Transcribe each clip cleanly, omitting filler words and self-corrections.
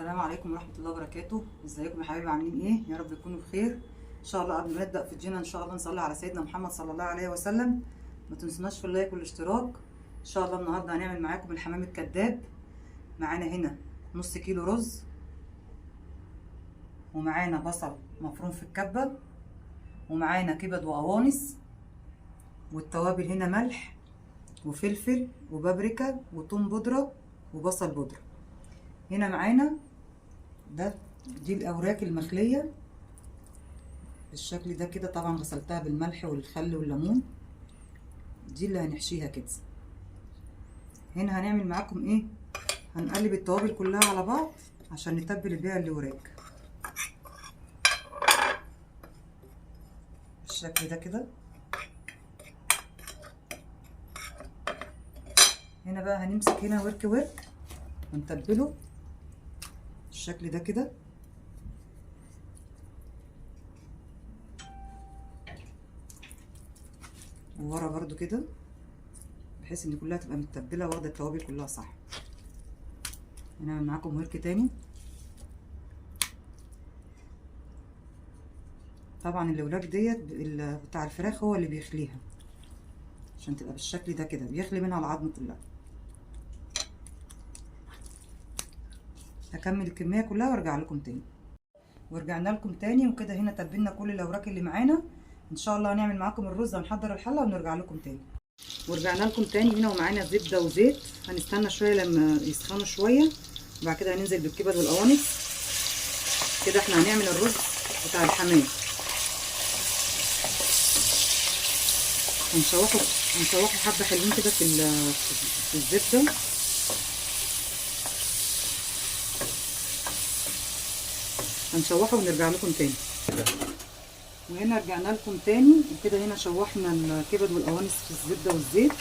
السلام عليكم ورحمة الله وبركاته. ازيكم يا حبايبي، عاملين ايه؟ يا رب تكونوا بخير ان شاء الله. قبل ما نبدأ في الجنة ان شاء الله نصلي على سيدنا محمد صلى الله عليه وسلم. ما تنسوناش في اللايك والاشتراك. ان شاء الله النهارده هنعمل معاكم الحمام الكذاب. معانا هنا نص كيلو رز، ومعانا بصل مفروم في الكبة، ومعانا كبد وقوانص، والتوابل هنا ملح وفلفل وبابريكا وثوم بودرة وبصل بودرة. هنا معانا دي الاوراق المخليه بالشكل ده كده، طبعا غسلتها بالملح والخل والليمون. دي اللي هنحشيها كده. هنا هنعمل معاكم ايه؟ هنقلب التوابل كلها على بعض عشان نتبل بيها الاوراق بالشكل ده كده. هنا بقى هنمسك هنا ورك ورك ونتبله بالشكل ده كده. وورا برضو كده، بحيث ان كلها تبقى متبله واخده التوابل كلها صح. هنعمل معاكم ورك تاني. طبعا الوراك ديت بتاع الفراخ هو اللي بيخليها عشان تبقى بالشكل ده كده، بيخلي منها العظم كلها. هكمل الكميه كلها وارجع لكم تاني. ورجعنا لكم تاني وكده. هنا تبلنا كل الاوراق اللي معانا. ان شاء الله هنعمل معاكم الرز، هنحضر الحله ونرجع لكم تاني. ورجعنا لكم تاني هنا، ومعانا زبده وزيت. هنستنى شويه لما يسخنوا شويه، وبعد كده هننزل بالكبد والقوانص. كده احنا هنعمل الرز بتاع الحمام. هنشوحه حبه حلوين كده في الزبده. هنشوحه ونرجع لكم تاني. وهنا رجعنا لكم تاني وكده. هنا شوحنا الكبد والقوانص في الزبده والزيت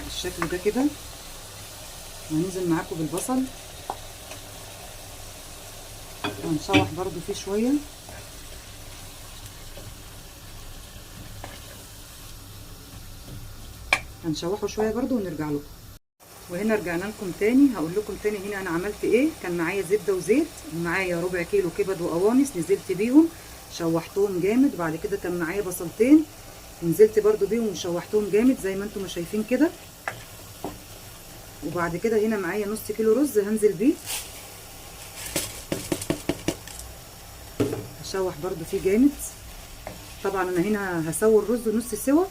بالشكل ده كده. وهننزل معاكم بالبصل، وهنشوح برضو فيه شويه. هنشوحه شويه برضو ونرجع لكم. وهنا رجعنا لكم تاني. هقول لكم تاني هنا انا عملت ايه. كان معايا زبده وزيت، ومعايا ربع كيلو كبد وقوانص نزلت بيهم شوحتهم جامد. وبعد كده كان معايا بصلتين ونزلت برضو بيهم وشوحتهم جامد زي ما انتم شايفين كده. وبعد كده هنا معايا نص كيلو رز هنزل بيه، هشوح برضو فيه جامد. طبعا انا هنا هسوي الرز نص سوا،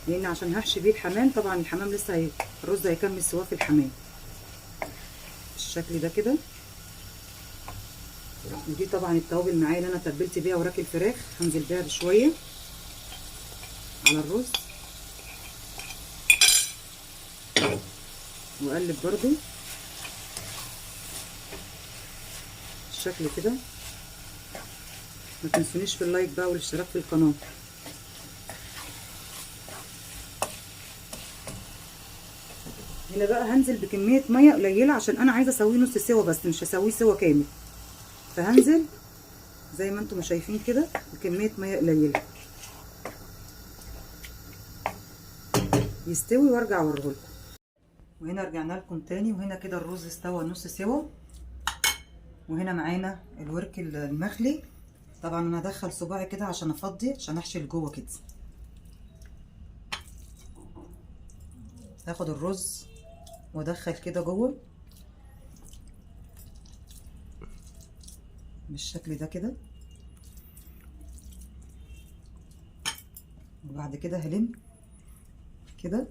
لان عشان هحشي بيه الحمام. طبعا الحمام لسه الرز هيكمل سواه في الحمام بالشكل ده كده. ودي طبعا التوابل معايا اللي انا تبلت بيها وراك الفراخ، هنزل بيها بشويه على الرز واقلب برضو بالشكل كده. ما تنسونيش في اللايك بقى والاشتراك في القناه. هنا بقى هنزل بكميه ميه قليله عشان انا عايزه اسويه نص سوا بس، مش هسويه سوا كامل. فهنزل زي ما انتم شايفين كده بكميه ميه قليله يستوي وارجع اوريهولكم. وهنا رجعنا لكم تاني. وهنا كده الرز استوى نص سوا. وهنا معانا الورك المخلي. طبعا انا هدخل صباعي كده عشان افضي، عشان احشي لجوه كده. هاخد الرز وادخل كده جوه بالشكل ده كده. وبعد كده هلم كده،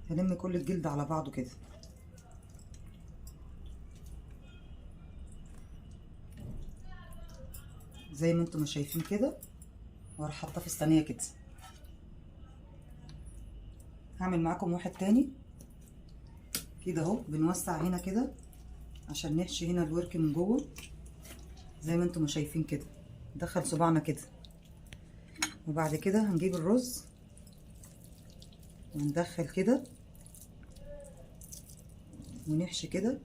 هلم كل الجلد على بعضه كده. زي ما انتم شايفين كده. واروح حاطاه في الصينيه كده. هعمل معاكم واحد تاني كده اهو. بنوسع هنا كده عشان نحشي هنا الورك من جوه زي ما انتم شايفين كده. ندخل صباعنا كده، وبعد كده هنجيب الرز وندخل كده ونحشي كده.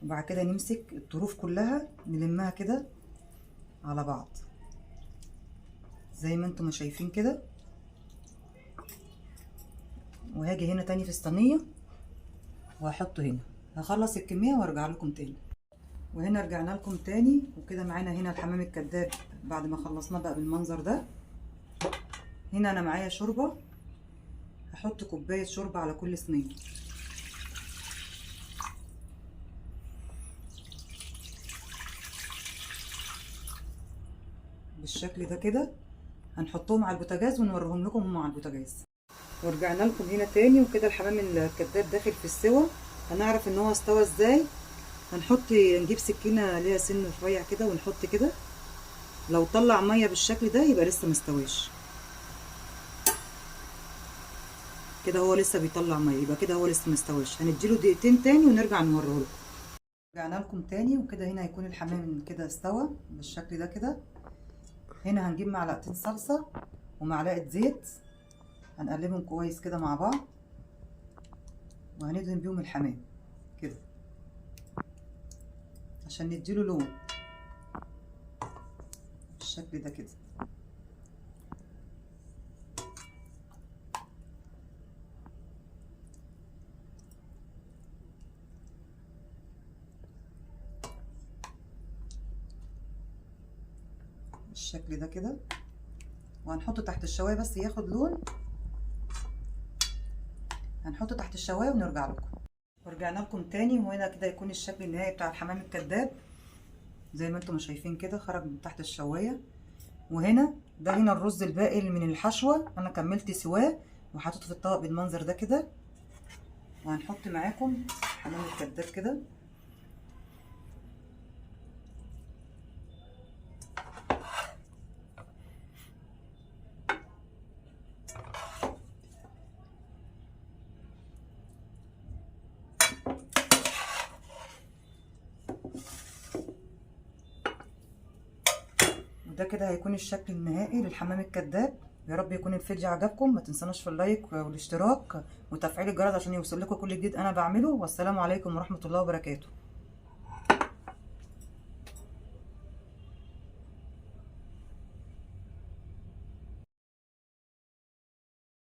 وبعد كده نمسك الطروف كلها نلمها كده على بعض زي ما انتم شايفين كده. وهاجي هنا تاني في الصينيه وهحطه هنا هخلص الكميه وارجع لكم تاني. وهنا رجعنا لكم تاني، وكده معانا هنا الحمام الكداب بعد ما خلصناه بقى بالمنظر ده. هنا انا معايا شوربه، هحط كوبايه شوربه على كل صينيه بالشكل ده كده. هنحطهم على البوتاجاز ونوريهم لكم هم على البوتاجاز. ورجعنا لكم هنا تاني، وكده الحمام الكداب داخل في السوا. هنعرف ان هو استوى ازاي. نجيب سكينه ليها سن رفيع كده ونحط كده، لو طلع ميه بالشكل ده يبقى لسه مستويش. كده هو لسه بيطلع ميه، يبقى كده هو لسه مستويش. هنديله دقيقتين تاني ونرجع نوريه لكم. رجعنا لكم تاني، وكده هنا هيكون الحمام كده استوى بالشكل ده كده. هنا هنجيب معلقتين صلصه ومعلقه زيت، هنقلبهم كويس كده مع بعض، وهندهن بيهم الحمام كده عشان نديله لون بالشكل ده كده. بالشكل ده كده، وهنحطه تحت الشوايه بس ياخد لون. هنحطه تحت الشوايه ونرجع لكم. ورجعنا لكم تاني، وهنا كده يكون الشكل النهائي بتاع الحمام الكداب زي ما انتم شايفين كده، خرج من تحت الشوايه. وهنا ده هنا الرز الباقي من الحشوه، انا كملت سواه وحطيته في الطبق بالمنظر ده كده. وهنحط معاكم حمام الكداب كده. وده كده هيكون الشكل النهائي للحمام الكداب. يا رب يكون الفيديو عجبكم. ما تنسوناش في اللايك والاشتراك وتفعيل الجرس عشان يوصل لكم كل جديد انا بعمله. والسلام عليكم ورحمة الله وبركاته.